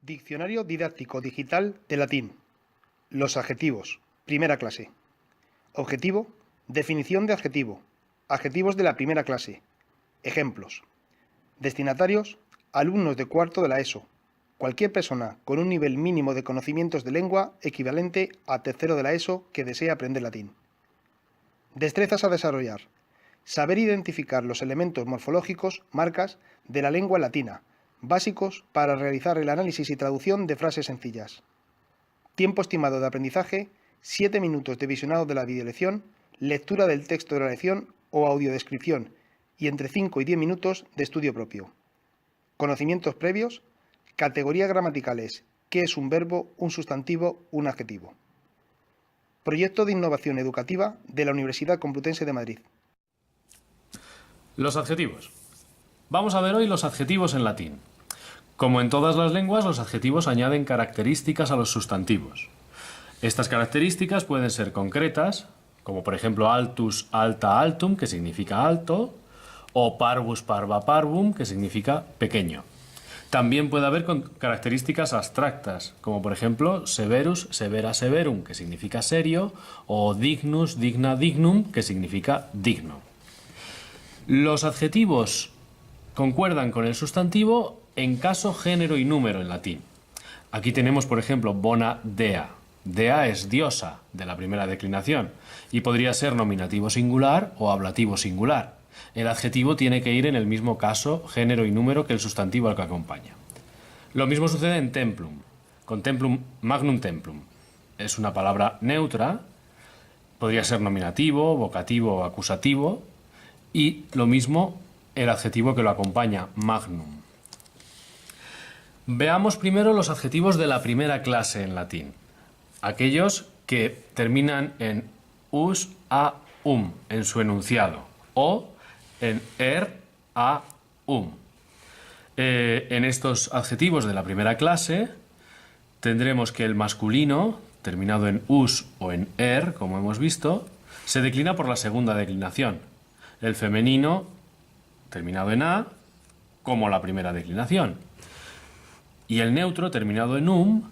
Diccionario didáctico digital de latín. Los adjetivos. Primera clase. Objetivo. Definición de adjetivo. Adjetivos de la primera clase. Ejemplos. Destinatarios. Alumnos de cuarto de la ESO. Cualquier persona con un nivel mínimo de conocimientos de lengua equivalente a tercero de la ESO que desee aprender latín. Destrezas a desarrollar. Saber identificar los elementos morfológicos, marcas, de la lengua latina, básicos para realizar el análisis y traducción de frases sencillas. Tiempo estimado de aprendizaje, 7 minutos de visionado de la videolección, lectura del texto de la lección o audiodescripción y entre 5 y 10 minutos de estudio propio. Conocimientos previos, categorías gramaticales, qué es un verbo, un sustantivo, un adjetivo. Proyecto de innovación educativa de la Universidad Complutense de Madrid. Los adjetivos. Vamos a ver hoy los adjetivos en latín. Como en todas las lenguas, los adjetivos añaden características a los sustantivos. Estas características pueden ser concretas, como por ejemplo altus, alta, altum, que significa alto, o parvus, parva, parvum, que significa pequeño. También puede haber características abstractas, como por ejemplo severus, severa, severum, que significa serio, o dignus, digna, dignum, que significa digno. Los adjetivos concuerdan con el sustantivo en caso, género y número en latín. Aquí tenemos, por ejemplo, bona dea. Dea es diosa, de la primera declinación, y podría ser nominativo singular o ablativo singular. El adjetivo tiene que ir en el mismo caso, género y número que el sustantivo al que acompaña. Lo mismo sucede en templum, con templum, magnum templum. Es una palabra neutra, podría ser nominativo, vocativo o acusativo, y lo mismo el adjetivo que lo acompaña, magnum. Veamos primero los adjetivos de la primera clase en latín. Aquellos que terminan en us, a, en su enunciado, o en a, En estos adjetivos de la primera clase tendremos que el masculino, terminado en us o en como hemos visto, se declina por la segunda declinación. El femenino, terminado en a, como la primera declinación. Y el neutro, terminado en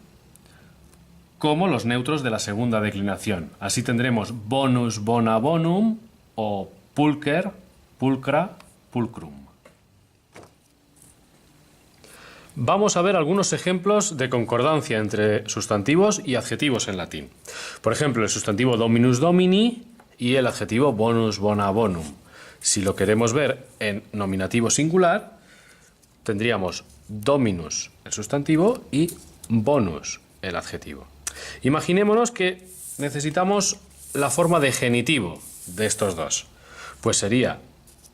como los neutros de la segunda declinación. Así tendremos bonus, bona, bonum, o pulcher, pulcra, pulcrum. Vamos a ver algunos ejemplos de concordancia entre sustantivos y adjetivos en latín. Por ejemplo, el sustantivo dominus domini y el adjetivo bonus, bona, bonum. Si lo queremos ver en nominativo singular, tendríamos dominus, el sustantivo, y bonus, el adjetivo. Imaginémonos que necesitamos la forma de genitivo de estos dos. Pues sería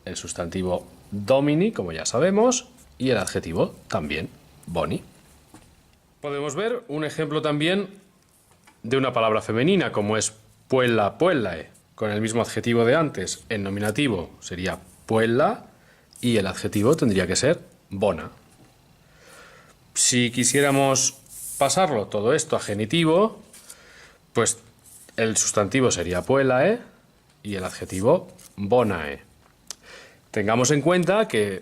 el sustantivo domini, como ya sabemos, y el adjetivo también, boni. Podemos ver un ejemplo también de una palabra femenina, como es puella, puellae, con el mismo adjetivo de antes. En nominativo sería puella y el adjetivo tendría que ser bona. Si quisiéramos pasarlo todo esto a genitivo, pues el sustantivo sería puellae y el adjetivo bonae. Tengamos en cuenta que,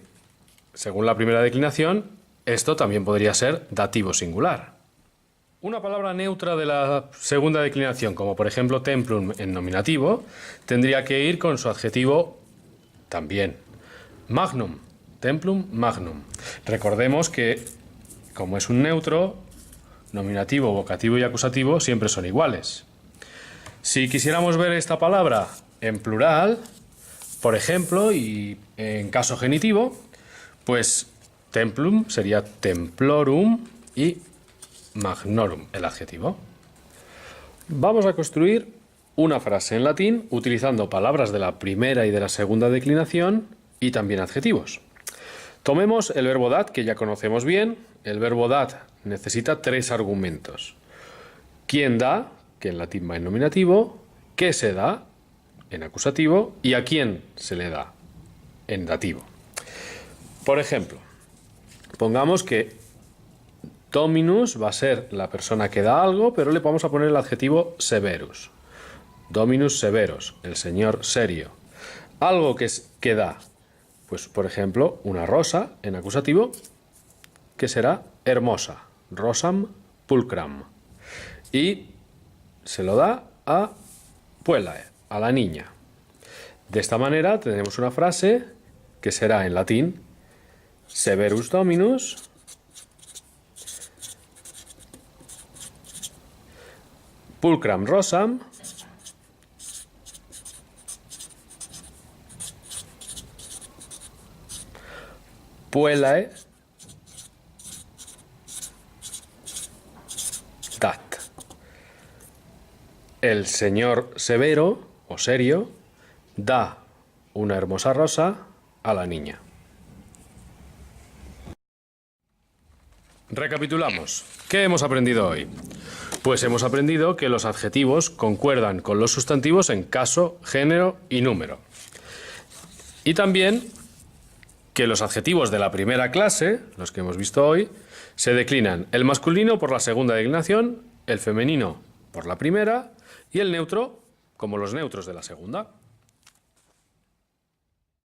según la primera declinación, esto también podría ser dativo singular. Una palabra neutra de la segunda declinación, como por ejemplo templum en nominativo, tendría que ir con su adjetivo también. Magnum, templum magnum. Recordemos que, como es un neutro, nominativo, vocativo y acusativo siempre son iguales. Si quisiéramos ver esta palabra en plural, por ejemplo, y en caso genitivo, pues templum sería templorum y magnorum, el adjetivo. Vamos a construir una frase en latín utilizando palabras de la primera y de la segunda declinación y también adjetivos. Tomemos el verbo dat, que ya conocemos bien. El verbo dat necesita 3 argumentos. ¿Quién da?, que en latín va en nominativo. ¿Qué se da?, en acusativo. Y ¿a quién se le da?, en dativo. Por ejemplo, pongamos que dominus va a ser la persona que da algo, pero le vamos a poner el adjetivo severus. Dominus severus, el señor serio. Algo que da, pues por ejemplo, una rosa en acusativo, que será hermosa. rosam, pulcram. Y se lo da a puellae, a la niña. De esta manera tenemos una frase que será en latín severus dominus pulcram rosam puellae dat. El señor severo o serio da una hermosa rosa a la niña. Recapitulamos. ¿Qué hemos aprendido hoy? Pues hemos aprendido que los adjetivos concuerdan con los sustantivos en caso, género y número. Y también que los adjetivos de la primera clase, los que hemos visto hoy, se declinan el masculino por la segunda declinación, el femenino por la primera y el neutro como los neutros de la segunda.